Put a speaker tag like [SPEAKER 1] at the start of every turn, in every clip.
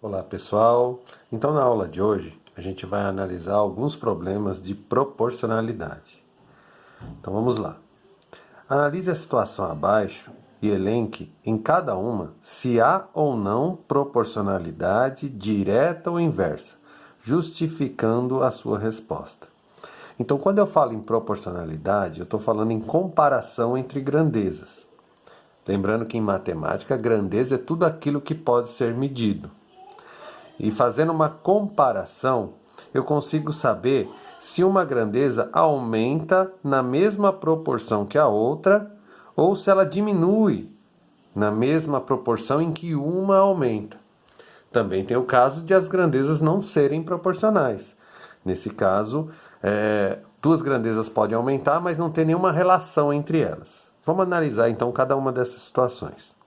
[SPEAKER 1] Olá pessoal, então na aula de hoje a gente vai analisar alguns problemas de proporcionalidade. Então vamos lá. Analise a situação abaixo e elenque em cada uma se há ou não proporcionalidade direta ou inversa, justificando a sua resposta. Então quando eu falo em proporcionalidade, eu estou falando em comparação entre grandezas. Lembrando que em matemática, grandeza é tudo aquilo que pode ser medido. E fazendo uma comparação, eu consigo saber se uma grandeza aumenta na mesma proporção que a outra ou se ela diminui na mesma proporção em que uma aumenta. Também tem o caso de as grandezas não serem proporcionais. Nesse caso, duas grandezas podem aumentar, mas não tem nenhuma relação entre elas. Vamos analisar então cada uma dessas situações.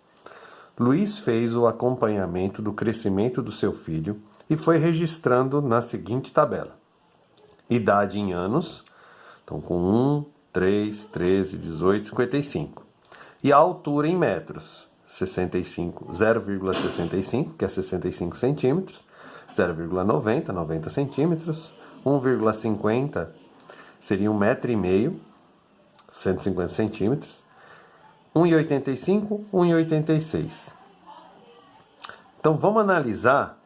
[SPEAKER 1] Luiz fez o acompanhamento do crescimento do seu filho e foi registrando na seguinte tabela. Idade em anos, então com 1, 3, 13, 18, 55. E a altura em metros, 0,65, que é 65 centímetros, 0,90, 90 centímetros, 1,50 seria 1,5 metro, 150 centímetros, 1,85, 1,86. Então vamos analisar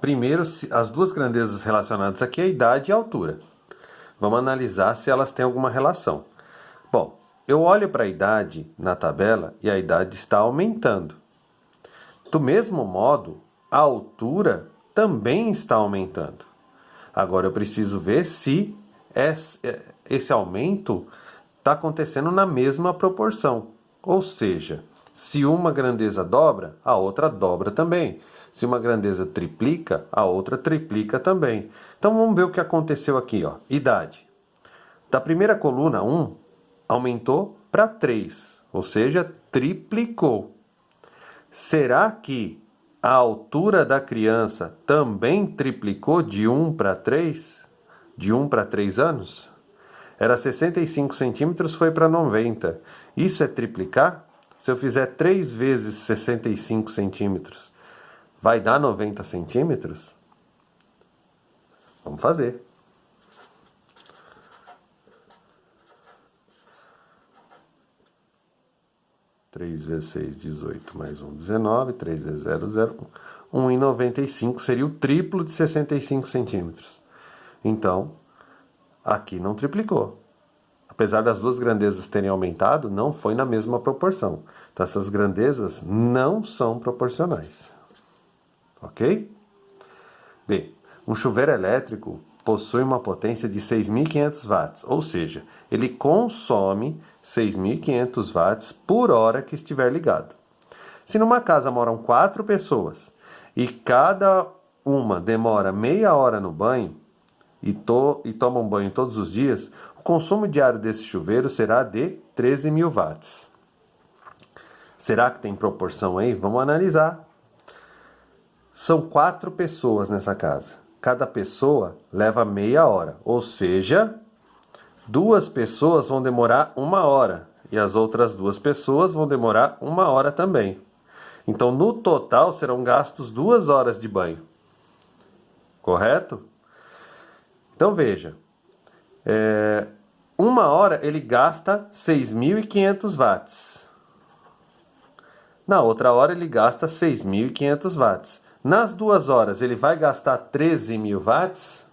[SPEAKER 1] primeiro as duas grandezas relacionadas aqui, a idade e a altura. Vamos analisar se elas têm alguma relação. Bom, eu olho para a idade na tabela e a idade está aumentando. Do mesmo modo, a altura também está aumentando. Agora eu preciso ver se esse aumento está acontecendo na mesma proporção. Ou seja, se uma grandeza dobra, a outra dobra também. Se uma grandeza triplica, a outra triplica também. Então vamos ver o que aconteceu aqui. Idade. Da primeira coluna, 1, aumentou para 3, ou seja, triplicou. Será que a altura da criança também triplicou de 1 para 3? De 1 para 3 anos? Era 65 centímetros, foi para 90. Isso é triplicar? Se eu fizer 3 vezes 65 centímetros, vai dar 90 centímetros? Vamos fazer. Três vezes 6, 18, mais 1, 19. 3 vezes 0, 0. 1,95 seria o triplo de 65 centímetros. Então, aqui não triplicou. Apesar das duas grandezas terem aumentado, não foi na mesma proporção. Então, essas grandezas não são proporcionais. Ok? B. Um chuveiro elétrico possui uma potência de 6.500 watts, ou seja, ele consome 6.500 watts por hora que estiver ligado. Se numa casa moram 4 pessoas e cada uma demora meia hora no banho e toma um banho todos os dias, o consumo diário desse chuveiro será de 13.000 watts. Será que tem proporção aí? Vamos analisar. São 4 pessoas nessa casa. Cada pessoa leva meia hora, ou seja, 2 pessoas vão demorar 1 hora e as outras 2 pessoas vão demorar 1 hora também. Então, no total, serão gastos 2 horas de banho. Correto? Então, veja. 1 hora ele gasta 6.500 watts. Na outra hora ele gasta 6.500 watts. Nas 2 horas ele vai gastar 13.000 watts?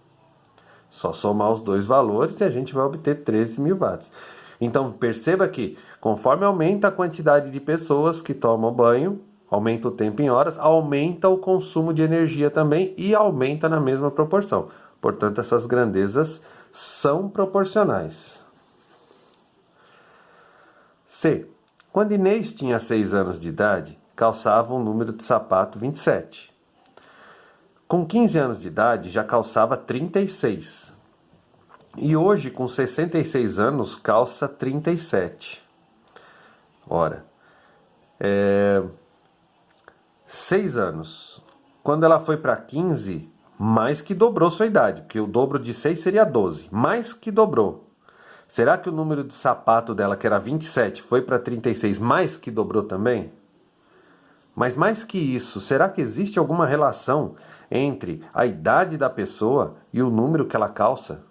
[SPEAKER 1] Só somar os dois valores e a gente vai obter 13.000 watts. Então perceba que conforme aumenta a quantidade de pessoas que tomam banho, aumenta o tempo em horas, aumenta o consumo de energia também e aumenta na mesma proporção. Portanto, essas grandezas são proporcionais. C. Quando Inês tinha 6 anos de idade, calçava um número de sapato 27. Com 15 anos de idade, já calçava 36. E hoje, com 66 anos, calça 37. Ora, 6 anos. Quando ela foi para 15, mais que dobrou sua idade, porque o dobro de 6 seria 12. Mais que dobrou. Será que o número de sapato dela, que era 27, foi para 36, mais que dobrou também? Mas mais que isso, será que existe alguma relação entre a idade da pessoa e o número que ela calça?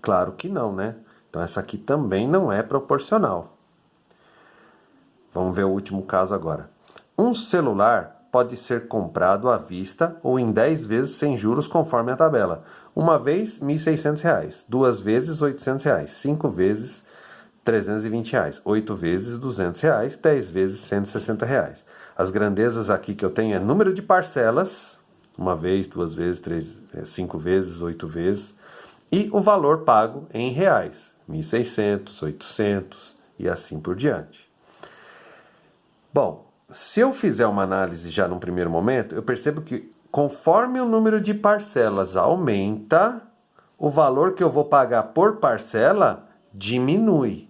[SPEAKER 1] Claro que não, né? Então essa aqui também não é proporcional. Vamos ver o último caso agora. Um celular pode ser comprado à vista ou em 10 vezes sem juros conforme a tabela. Uma vez, R$ 1.600. 2 vezes, R$ 800. 5 vezes, R$ 320. 8 vezes, R$ 200. 10 vezes, R$ 160. As grandezas aqui que eu tenho é número de parcelas. Uma vez, 2 vezes, 5 vezes, 8 vezes. E o valor pago em reais. 1.600, 800 e assim por diante. Bom, se eu fizer uma análise já num primeiro momento, eu percebo que conforme o número de parcelas aumenta, o valor que eu vou pagar por parcela diminui.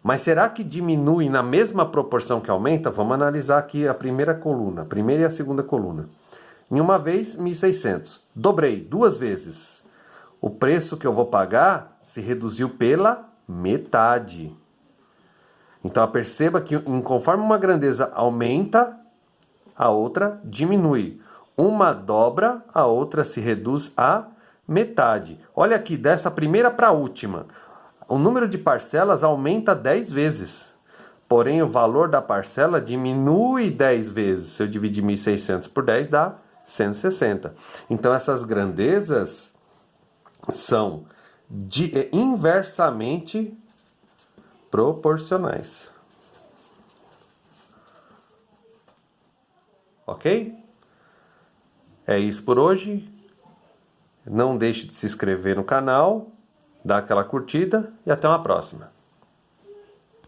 [SPEAKER 1] Mas será que diminui na mesma proporção que aumenta? Vamos analisar aqui a primeira coluna, a primeira e a segunda coluna. Em uma vez, 1.600. Dobrei 2 vezes. O preço que eu vou pagar se reduziu pela metade. Então, perceba que conforme uma grandeza aumenta, a outra diminui. Uma dobra, a outra se reduz a metade. Olha aqui, dessa primeira para a última. O número de parcelas aumenta 10 vezes. Porém, o valor da parcela diminui 10 vezes. Se eu dividir 1.600 por 10, dá 160. Então, essas grandezas são inversamente proporcionais. Ok? É isso por hoje. Não deixe de se inscrever no canal, dar aquela curtida e até uma próxima.